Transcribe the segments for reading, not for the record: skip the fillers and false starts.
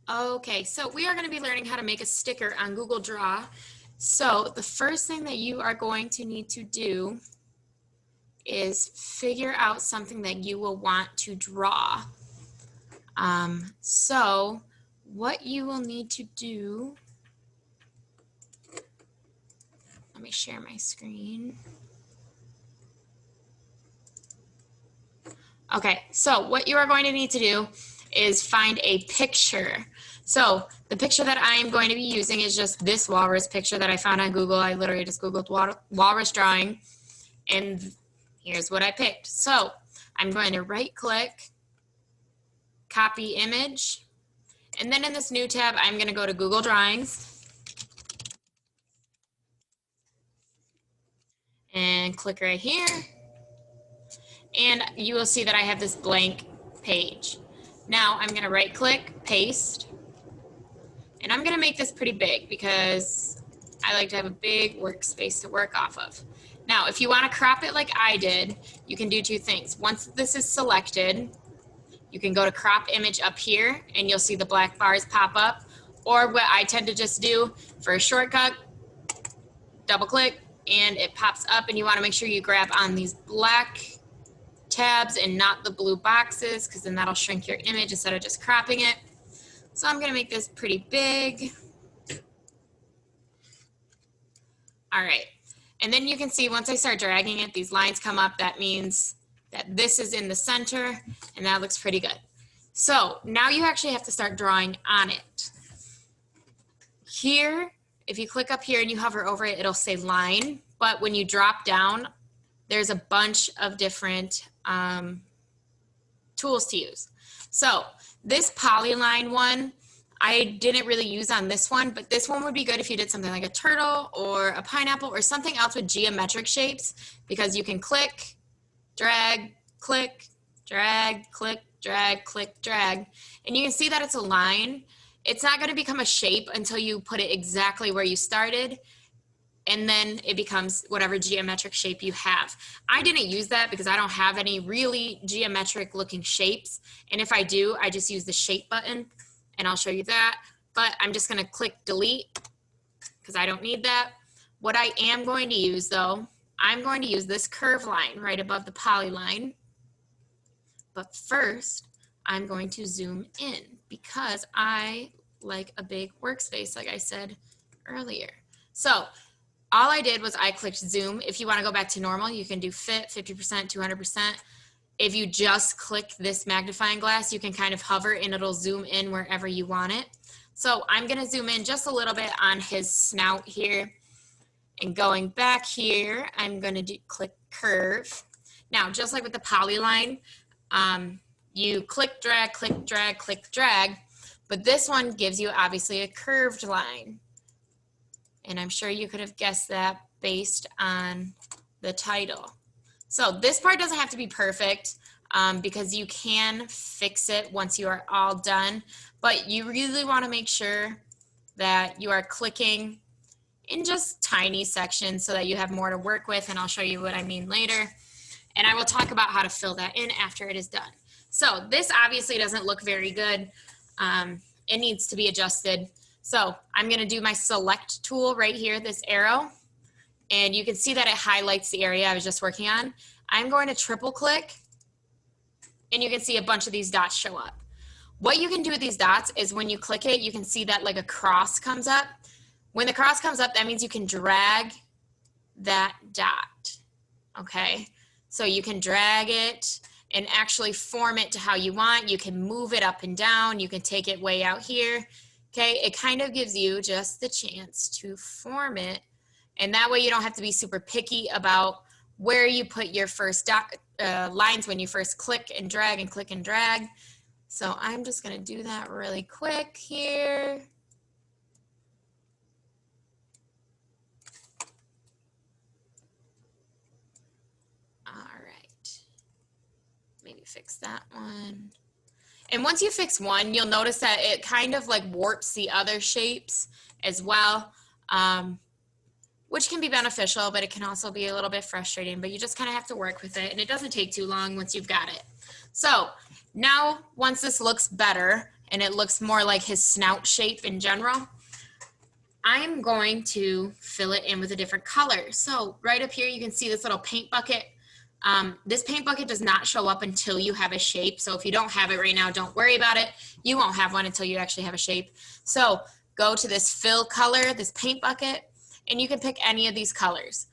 Okay, so we are going to be learning how to make a sticker on Google Draw. So the first thing that you are going to need to do is figure out something that you will want to draw. So what you will need to do, let me share my screen. Okay, so what you are going to need to do is find a picture. So the picture that I am going to be using is just this walrus picture that I found on Google. I literally just Googled walrus drawing, and here's what I picked. So I'm going to right click, copy image, and then in this new tab, I'm going to go to Google Drawings and click right here. And you will see that I have this blank page. Now I'm going to right click, paste, and I'm going to make this pretty big because I like to have a big workspace to work off of. Now, if you want to crop it like I did, you can do two things. Once this is selected, you can go to crop image up here and you'll see the black bars pop up. Or what I tend to just do for a shortcut, double click and it pops up, and you want to make sure you grab on these black tabs and not the blue boxes, because then that'll shrink your image instead of just cropping it. So I'm going to make this pretty big. All right. And then you can see once I start dragging it, these lines come up. That means that this is in the center, and that looks pretty good. So now you actually have to start drawing on it. Here, if you click up here and you hover over it, it'll say line. But when you drop down, there's a bunch of different tools to use. So this polyline one, I didn't really use on this one, but this one would be good if you did something like a turtle or a pineapple or something else with geometric shapes, because you can click, drag, click, drag, click, drag, click, drag, and you can see that it's a line. It's not going to become a shape until you put it exactly where you started, and then it becomes whatever geometric shape you have. I didn't use that because I don't have any really geometric looking shapes. And if I do, I just use the shape button, and I'll show you that. But I'm just gonna click delete because I don't need that. What I am going to use though, I'm going to use this curve line right above the polyline. But first, I'm going to zoom in because I like a big workspace, like I said earlier. So all I did was I clicked zoom. If you want to go back to normal, you can do fit, 50%, 200%. If you just click this magnifying glass, you can kind of hover and it'll zoom in wherever you want it. So I'm going to zoom in just a little bit on his snout here. And going back here, I'm going to click curve. Now, just like with the polyline, you click, drag, click, drag, click, drag. But this one gives you obviously a curved line. And I'm sure you could have guessed that based on the title. So this part doesn't have to be perfect because you can fix it once you are all done. But you really want to make sure that you are clicking in just tiny sections so that you have more to work with. And I'll show you what I mean later. And I will talk about how to fill that in after it is done. So this obviously doesn't look very good. It needs to be adjusted. So I'm going to do my select tool right here, this arrow, and you can see that it highlights the area I was just working on. I'm going to triple click, and you can see a bunch of these dots show up. What you can do with these dots is when you click it, you can see that like a cross comes up. When the cross comes up, that means you can drag that dot, okay? So you can drag it and actually form it to how you want. You can move it up and down. You can take it way out here. Okay, it kind of gives you just the chance to form it, and that way you don't have to be super picky about where you put your first lines when you first click and drag and click and drag. So I'm just going to do that really quick here. All right, maybe fix that one. And once you fix one, you'll notice that it kind of like warps the other shapes as well, which can be beneficial, but it can also be a little bit frustrating, but you just kind of have to work with it, and it doesn't take too long once you've got it. So now, once this looks better, and it looks more like his snout shape in general, I'm going to fill it in with a different color. So right up here, you can see this little paint bucket. This paint bucket does not show up until you have a shape. So if you don't have it right now, don't worry about it. You won't have one until you actually have a shape. So go to this fill color, this paint bucket, and you can pick any of these colors.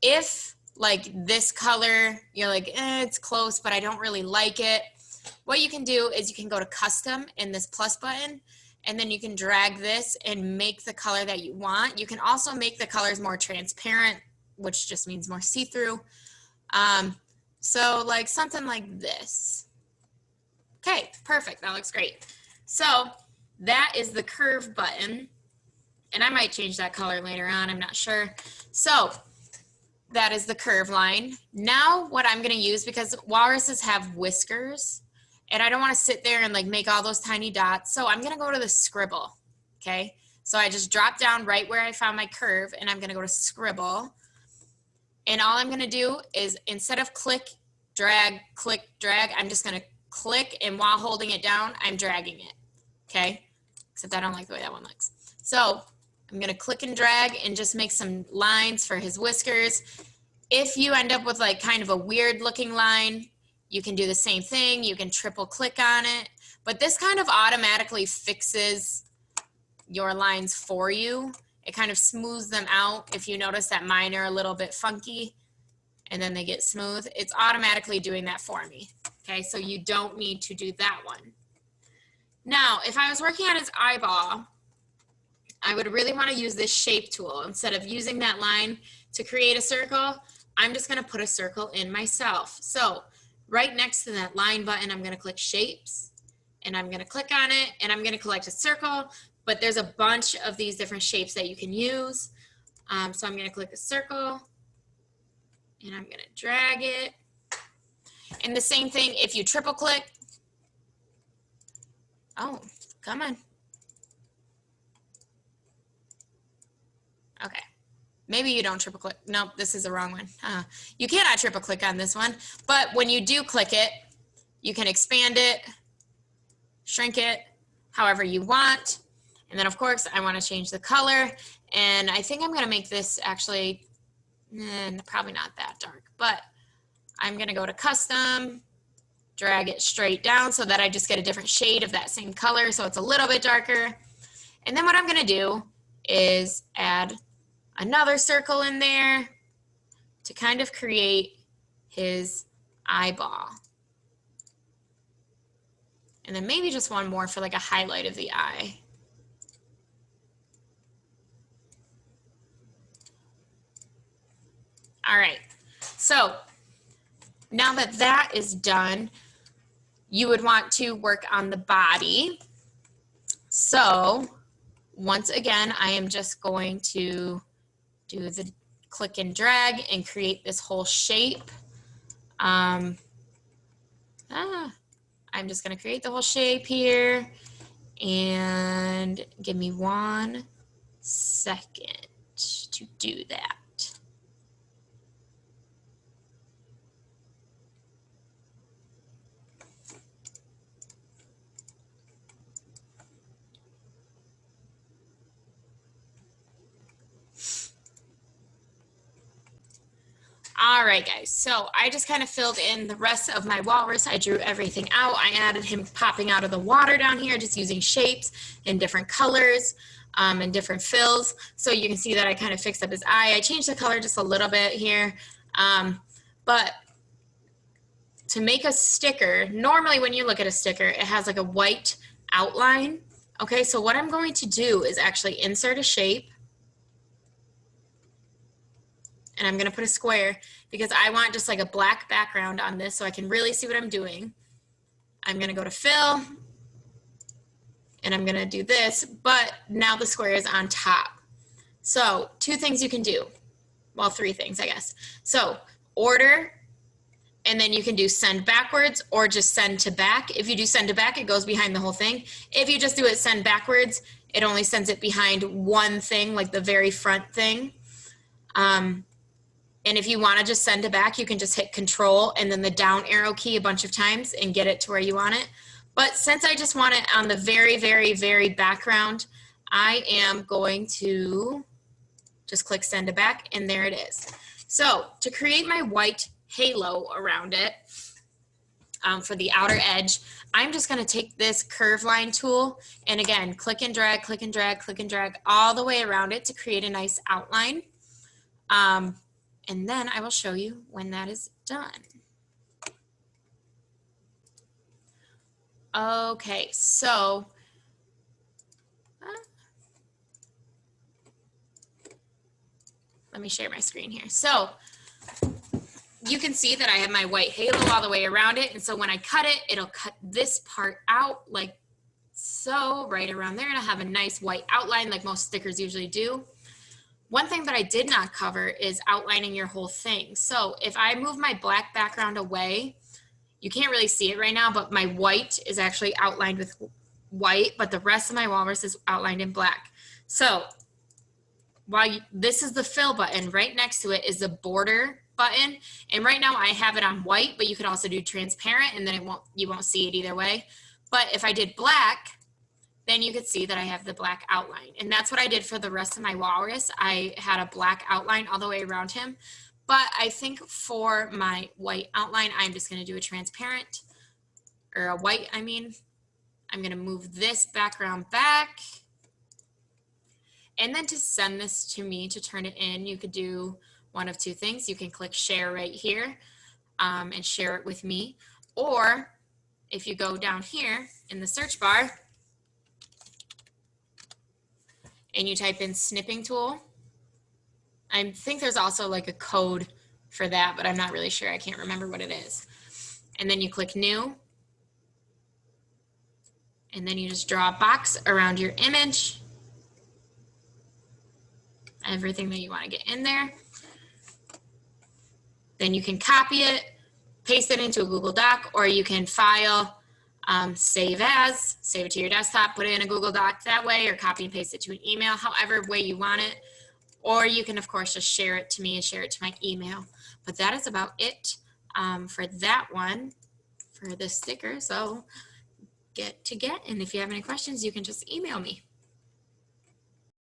If like this color, you're like, it's close, but I don't really like it. What you can do is you can go to custom in this plus button, and then you can drag this and make the color that you want. You can also make the colors more transparent, which just means more see-through. So like something like this. Okay, perfect, that looks great. So that is the curve button, and I might change that color later on, I'm not sure. So that is the curve line. Now what I'm gonna use, because walruses have whiskers, and I don't wanna sit there and like make all those tiny dots, so I'm gonna go to the scribble, okay? So I just drop down right where I found my curve, and I'm gonna go to scribble. And all I'm gonna do is, instead of click, drag, I'm just gonna click, and while holding it down, I'm dragging it, okay? Except I don't like the way that one looks. So I'm gonna click and drag and just make some lines for his whiskers. If you end up with like kind of a weird looking line, you can do the same thing. You can triple click on it, but this kind of automatically fixes your lines for you. It kind of smooths them out. If you notice that mine are a little bit funky and then they get smooth, it's automatically doing that for me. Okay, so you don't need to do that one. Now, if I was working on his eyeball, I would really want to use this shape tool. Instead of using that line to create a circle, I'm just going to put a circle in myself. So right next to that line button, I'm going to click shapes, and I'm going to click on it, and I'm going to collect a circle. But there's a bunch of these different shapes that you can use. So I'm going to click a circle, and I'm going to drag it. And the same thing, if you triple click. Oh, come on. Okay. Maybe you don't triple click. Nope, this is the wrong one. You cannot triple click on this one. But when you do click it, you can expand it, shrink it, however you want. And then, of course, I want to change the color. And I think I'm going to make this actually, probably not that dark. But I'm going to go to custom, drag it straight down so that I just get a different shade of that same color. So it's a little bit darker. And then what I'm going to do is add another circle in there to kind of create his eyeball. And then maybe just one more for like a highlight of the eye. All right, so now that that is done, you would want to work on the body. So once again, I am just going to do the click and drag and create this whole shape. I'm just going to create the whole shape here, and give me 1 second to do that. All right, guys, so I just kind of filled in the rest of my walrus. I drew everything out. I added him popping out of the water down here, just using shapes in different colors and different fills. So you can see that I kind of fixed up his eye. I changed the color just a little bit here. But to make a sticker, normally when you look at a sticker, it has like a white outline. Okay, so what I'm going to do is actually insert a shape. And I'm going to put a square because I want just like a black background on this so I can really see what I'm doing. I'm going to go to fill, and I'm going to do this, but now the square is on top. So 2 things you can do. Well, 3 things, I guess. So order, and then you can do send backwards or just send to back. If you do send to back, it goes behind the whole thing. If you just do it send backwards, it only sends it behind one thing, like the very front thing. And if you want to just send it back, you can just hit control and then the down arrow key a bunch of times and get it to where you want it. But since I just want it on the very, very, very background, I am going to just click send to back, and there it is. So to create my white halo around it, for the outer edge, I'm just going to take this curve line tool and again, click and drag, click and drag, click and drag all the way around it to create a nice outline. And then I will show you when that is done. Okay, so let me share my screen here. So you can see that I have my white halo all the way around it. And so when I cut it, it'll cut this part out like so, right around there. And I have a nice white outline like most stickers usually do. One thing that I did not cover is outlining your whole thing. So if I move my black background away, you can't really see it right now, but my white is actually outlined with white, but the rest of my walrus is outlined in black. So while this is the fill button, right next to it is the border button. And right now I have it on white, but you could also do transparent and then you won't see it either way. But if I did black, then you could see that I have the black outline. And that's what I did for the rest of my walrus. I had a black outline all the way around him. But I think for my white outline, I'm just gonna do a transparent, or a white, I mean. I'm gonna move this background back. And then to send this to me to turn it in, you could do one of two things. You can click share right here and share it with me. Or if you go down here in the search bar and you type in snipping tool, I think there's also like a code for that, but I'm not really sure. I can't remember what it is. And then you click new. And then you just draw a box around your image. Everything that you want to get in there. Then you can copy it, paste it into a Google Doc, or you can file, save as, save it to your desktop, put it in a Google Doc that way, or copy and paste it to an email, however way you want it. Or you can, of course, just share it to me and share it to my email. But that is about it for that one, for this sticker. So and if you have any questions, you can just email me.